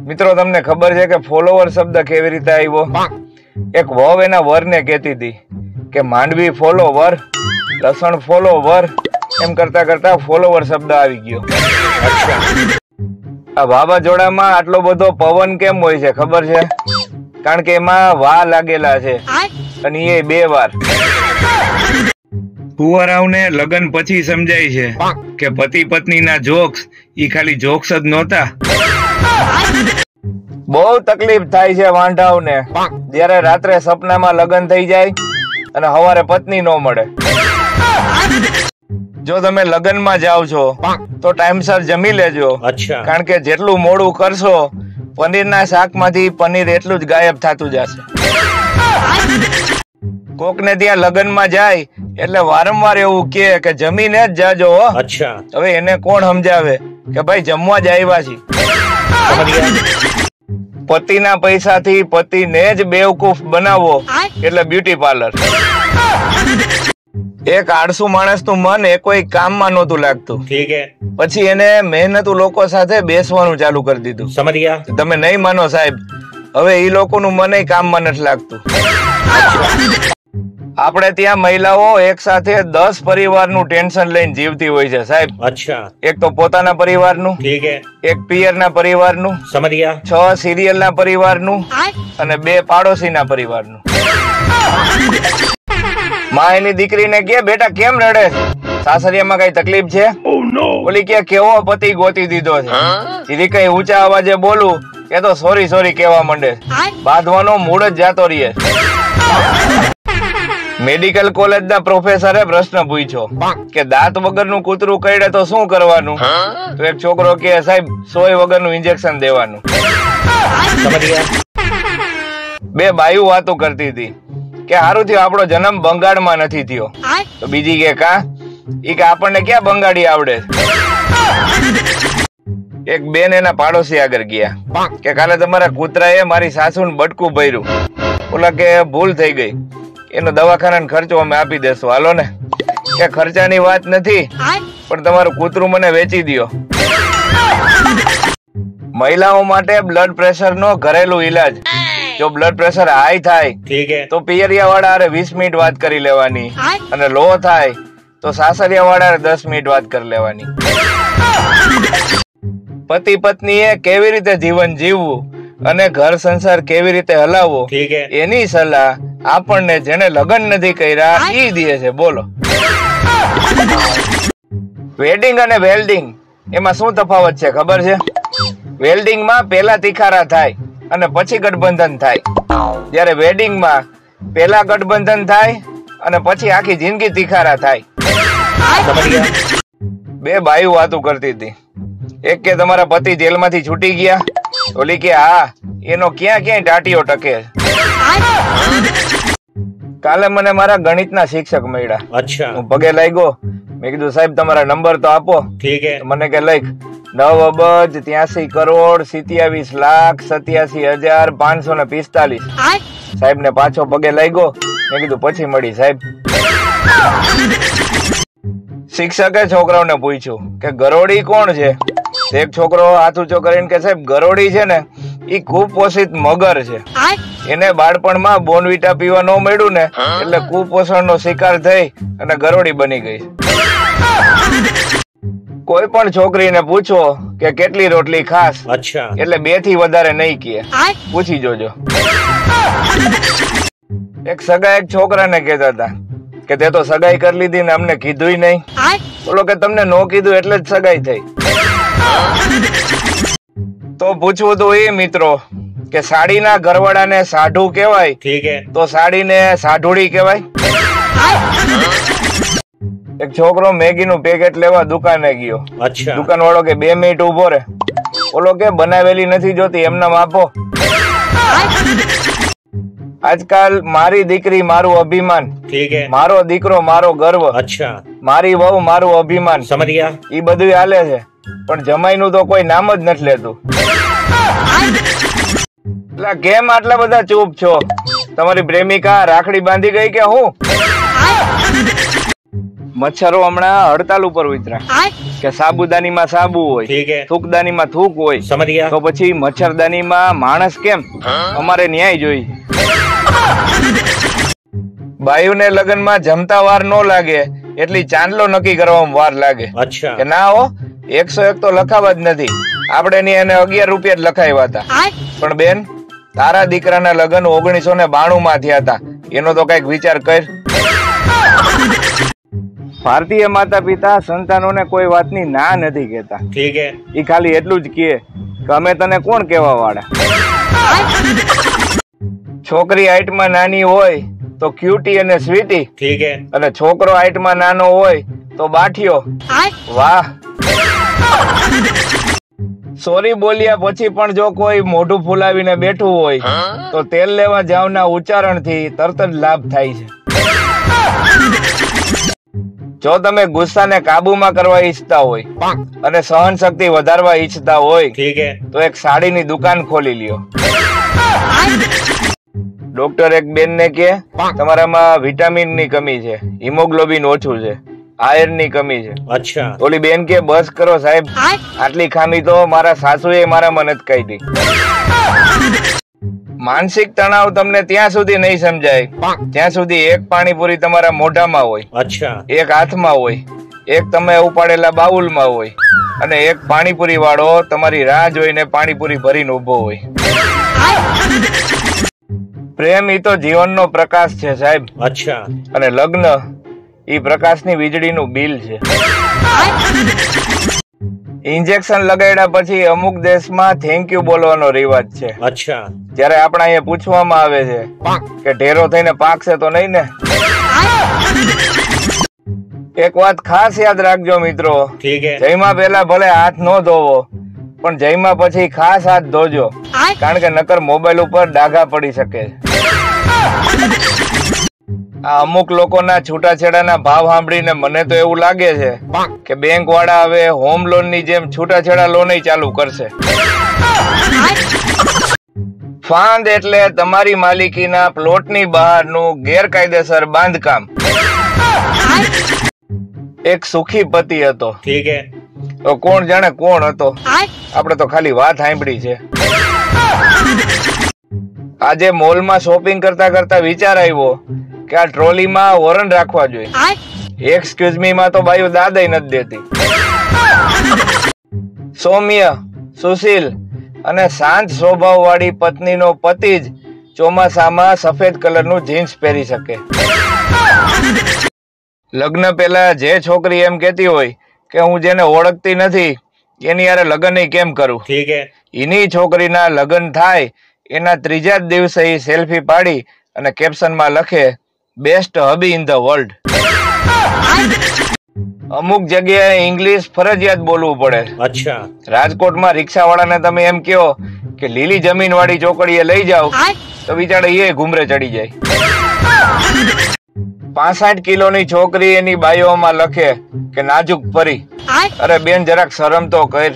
મિત્રો તમને ખબર છે કે ફોલોવર શબ્દ કેવી રીતે આવ્યો? એક વહુ એના વરને કહેતી હતી કે માંડવી ફોલોવર, લસણ ફોલોવર, એમ કરતા કરતા ફોલોવર શબ્દ આવી ગયો. આ વાવાઝોડામાં આટલો બધો પવન કેમ હોય છે ખબર છે? કારણ કે એમાં વા લાગેલા છે, અને એ 2 વાર. કુંવરાઓને લગ્ન પછી સમજાય છે કે પતિ પત્નીના જોક્સ ઈ ખાલી જોક્સ જ નહોતા. બહુ તકલીફ થાય છે વાંઢાઓને જયારે રાત્રે સપનામાં લગ્ન થઈ જાય અને સવારે પત્ની ન મળે. જો તમે લગ્નમાં જાઓ છો તો ટાઈમસર જમી લેજો, કારણ કે જેટલું મોડું કરશો પનીરના શાકમાંથી પનીર એટલું જ ગાયબ થતું જશે. કોકને ત્યાં લગ્નમાં જાય એટલે વારંવાર એવું કે જમીને જ જાજો. હવે એને કોણ સમજાવે કે ભાઈ જમવા જ આવ્યા છીએ. પતિના પૈસાથી પતિને જ બેવકૂફ બનાવો એટલે બ્યુટી પાર્લર. એક આળસુ માણસનું મન એ કોઈ કામમાં નહોતું લાગતું, પછી એને મહેનતુ લોકો સાથે બેસવાનું ચાલુ કરી દીધું. તમે નહીં માનો સાહેબ, હવે એ લોકોનું મન કામમાં નથી લાગતું. આપણે ત્યાં મહિલાઓ એક સાથે 10 પરિવારનું ટેન્શન લઈને જીવતી હોય છે સાહેબ. એક તો પોતાના પરિવારનું, એક પિયરના પરિવારનું, 6 સિરિયલના પરિવારનું અને 2 પાડોશીના પરિવારનું. માં એની દીકરીને કે બેટા કેમ રડે છે? સાસરિયામાં કઈ તકલીફ છે? બોલી કે કેવો પતિ ગોતી દીધો છે. સીધી કઈ ઊંચા અવાજે બોલું કે તો સોરી કહેવા માંડે. બાંધવાનો મૂડ જ જાતો રહીએ. મેડિકલ કોલેજના પ્રોફેસરે પ્રશ્ન પૂછ્યો કે દાંત વગરનું કૂતરું કરડે તો શું કરવાનું? તો એક છોકરો કે સાહેબ સોય વગરનું ઇન્જેક્શન દેવાનું. 2 બાયું વાતો કરતી હતી કે હારું થયું આપણો જન્મ બંગાળમાં નથી થયો. તો બીજી કે કા ઈ કે આપણને ક્યાં બંગાળી આવડે. એક બેન એના પાડોશી આગળ ગયા કે કાલે તમારા કૂતરાએ મારી સાસુને બટકું ભર્યું. ઓલા કે ભૂલ થઈ ગઈ, એનો દવાખાનાનો ખર્ચો અમે આપી દેશું, હાલો ને. કે ખર્ચાની વાત નથી, પણ તમારું કૂતરું મને વેચી દ્યો. મહિલાઓ માટે બ્લડ પ્રેશરનો ઘરેલું ઈલાજ. જો બ્લડ પ્રેશર હાઈ થાય તો પિયરિયા વાળા 20 મિનિટ વાત કરી લેવાની, અને લો થાય તો સાસરિયા વાળા 10 મિનિટ વાત કરી લેવાની. પતિ પત્નીએ કેવી રીતે જીવન જીવવું અને ઘર સંસાર કેવી રીતે હલાવવો એની સલાહ આપણને જેને લગ્ન નથી કર્યા ઈ દે છે. બોલો, વેડિંગ અને વેલ્ડિંગ એમાં શું તફાવત છે ખબર છે? વેલ્ડિંગમાં પહેલા તિખારા થાય અને પછી ગઠબંધન થાય, જ્યારે વેડિંગમાં પહેલા ગઠબંધન થાય અને પછી આખી જિંદગી તિખારા થાય. 2 બાયું વાતો કરતી હતી. એક કે તમારા પતિ જેલમાંથી છૂટી ગયા, ઓલી કે હા, એનો ક્યાંય ટાટીઓ ટકે. કાલે મને મારા ગણિતના શિક્ષક મળ્યા. હું પગે લાગ્યો, મેં કીધું સાહેબ તમારા નંબર તો આપો. મને કે લખ 9,83,27,87,545. સાહેબ ને પાછો પગે લાગ્યો, મેં કીધું પછી મળી સાહેબ. શિક્ષકે છોકરાઓને પૂછ્યું કે ગરોળી કોણ છે? એક છોકરો હાથ ઊંચો કરીને કે સાહેબ ગરોળી છે ને ઈ કુપોષિત મગર છે. એને બાળપણમાં બોર્નવિટા પીવા ન મળ્યું ને એટલે કુપોષણનો શિકાર થઈ અને ગરોળી બની ગઈ. કોઈ પણ છોકરીને પૂછો કે કેટલી રોટલી ખાસ, એટલે 2 થી વધારે નહીં કહે. પૂછી જોજો. એક સગા એક છોકરાને કહેતા હતા કે તે તો સગાઈ કરી લીધી ને અમને કીધું નહીં. બોલો કે તમને નો કીધું એટલે જ સગાઈ થઈ. તો પૂછવું તો એ મિત્રો કે સાડીના ઘરવાળાને સાઢુ કહેવાય તો સાડીને સાઢુડી કહેવાય? એક છોકરો મેગીનું પેકેટ લેવા દુકાને ગયો. દુકાન વાળો કે 2 મિનિટ ઉભો રે. બોલો કે બનાવેલી નથી જોતી, એમનામ આપો. આજકાલ મારી દીકરી મારું અભિમાન, મારો દીકરો મારો ગર્વ, મારી વહુ મારું અભિમાન, ઈ બધું હાલે છે, પણ જમાઈનું તો કોઈ નામ જ નથી લેતું. કેમ આટલા બધા ચૂપ છો? તમારી પ્રેમિકા રાખડી બાંધી ગઈ કે હું? મચ્છરો હમણાં હડતાલ ઉપર ઉતર્યા કે સાબુદાનીમાં સાબુ હોય, થૂકદાનીમાં થૂક હોય, સમજ ગયા? તો પછી મચ્છરદાનીમાં માણસ કેમ? અમારે ન્યાય જોઈ. બાયુને લગ્નમાં જમતા વાર નો લાગે એટલી ચાંદલો નક્કી કરવામાં વાર લાગે. અચ્છા. કે ના હો, 101 તો લખાવા જ નથી. આપણે ની એને 11 રૂપિયા જ લખાવ્યા હતા. પણ બેન, તારા દીકરાના લગ્ન 1992 માં થયા હતા. એનો તો કઈક વિચાર કર. ભારતીય માતા પિતા સંતાનોને કોઈ વાતની ના નથી કહેતા. ઠીક હે. ઈ ખાલી એટલું જ કહે કે અમે તને કોણ કહેવા વાળા. છોકરી હાઈટમાં નાની હોય તો ક્યુટી અને સ્વીટી. ઠીક હે. અને છોકરો હાઈટમાં નાનો હોય તો બાઠિયો. વાહ. સોરી બોલ્યા પછી પણ જો કોઈ મોઢું ફૂલાવીને બેઠું હોય તો તેલ લેવા જાવના ઉચ્ચારણથી તરત જ લાભ થાય છે. જો તમે ગુસ્સાને કાબુમાં કરવા ઈચ્છતા હોય અને સહન શક્તિ વધારવા ઈચ્છતા હોય તો એક સાડીની દુકાન ખોલી લ્યો. ડોક્ટર એક બેન ને કે તમારામાં વિટામિન ની કમી છે, હિમોગ્લોબિન ઓછું છે, આયર્ન ની કમી છે. અચ્છા. ઓલી બેન કે બસ કરો સાહેબ, આટલી ખામી તો મારા સાસુએ મારામાં નથી કાઢી. માનસિક તણાવ તમને ત્યાં સુધી નહીં સમજાય જ્યાં સુધી એક પાણીપુરી તમારા મોઢામાં હોય, અચ્છા, એક હાથમાં હોય, એક તમે ઉપાડેલા બાઉલમાં હોય અને એક પાણીપુરી વાળો તમારી રાહ જોઈને પાણીપુરી ભરીને ઉભો હોય. પ્રેમ ઈ તો જીવનનો પ્રકાશ છે સાહેબ. અચ્છા. અને લગ્ન ઈ પ્રકાશની વીજળીનું બિલ છે. ઇન્જેક્શન લગાડ્યા પછી અમુક દેશમાં થેન્ક યુ બોલવાનો રિવાજ છે. અચ્છા. જ્યારે આપણા અહીંયા પૂછવામાં આવે છે કે ઢેરો થઈને પાકશે તો નહીં ને. એક વાત ખાસ યાદ રાખજો મિત્રો, જયમાં પહેલા ભલે હાથ નો ધોવો પણ જયમાં પછી ખાસ હાથ ધોજો, કારણ કે નકર મોબાઈલ ઉપર ડાઘા પડી શકે. આ અમુક લોકોના છૂટાછેડાના ભાવ સાંભળીને મને તો એવું લાગે છે કે બેંક વાળા હવે હોમ લોન ની જેમ છૂટાછેડા લોન ચાલુ કરશે. ફાંદ એટલે તમારી માલિકીના પ્લોટની બહારનું ગેરકાયદેસર બાંધકામ. એક સુખી પતિ હતો. ઠીક હે. તો કોણ જાણે કોણ હતો, આપણે તો ખાલી વાત સાંભળી છે. આજે મોલમાં શોપિંગ કરતા કરતા વિચાર આવ્યો કે આ ટ્રોલીમાં વોરન રાખવા જોઈએ. એક્સક્યુઝ મી માં તો બાયું દાદા નથી દેતી. સૌમ્ય, સુશીલ અને શાંત સ્વભાવ વાળી પત્નીનો પતિ જ ચોમાસામાં સફેદ કલરનું જીન્સ પહેરી શકે. લગ્ન પહેલા જે છોકરી એમ કેતી હોય કે હું જેને ઓળખતી નથી એની યારે લગ્ન કેમ કરું, એની છોકરીના લગ્ન થાય એના ત્રીજા જ દિવસે સેલ્ફી પાડી અને કેપ્શનમાં લખે best hubby in the world. અમુક જગ્યાએ ઇંગ્લિશ ફરજિયાત બોલવું પડે. અચ્છા. રાજકોટમાં રિક્ષા વાળાને તમે એમ કહો કે લીલી જમીન વાળી ચોકડીએ લઈ જાઓ તો બિચારા એ ઘુમરે ચડી જાય. 65 કિલોની છોકરી એની બાયોમાં લખે કે નાજુક પરી. અરે બેન, જરાક શરમ તો કર.